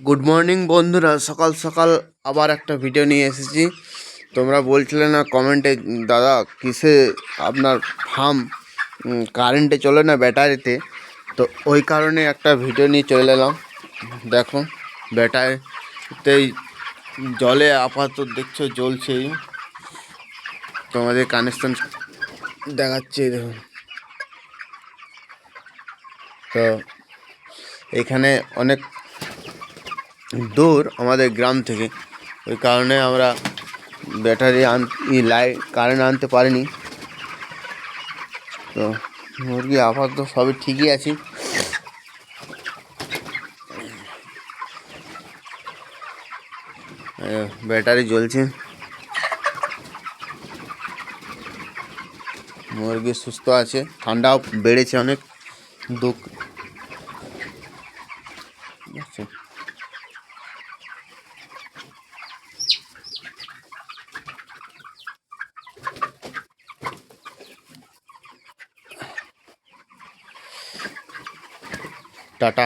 Good morning বন্ধুরা, সকাল সকাল আবার একটা ভিডিও নিয়ে এসেছি। তোমরা বলছিলে না কমেন্টে, দাদা কিসে আপনার ফার্ম কারেন্টে চলে না ব্যাটারিতে, তো ওই কারণে একটা ভিডিও নিয়ে চলে এলাম। দেখো ব্যাটারিতেই জলে আপাতত দেখছো জ্বলছেই, তোমাদের কানেকশন দেখাচ্ছে দেখুন। তো এখানে অনেক দূর আমাদের গ্রাম থেকে, ওই কারণে আমরা ব্যাটারি লাইট কারেন্ট আনতে পারিনি। তো মুরগি আপাতত সবই ঠিকই আছে। ব্যাটারি জ্বলছে, মুরগি সুস্থ আছে, ঠান্ডাও বেড়েছে অনেক। দুঃখ টাটা।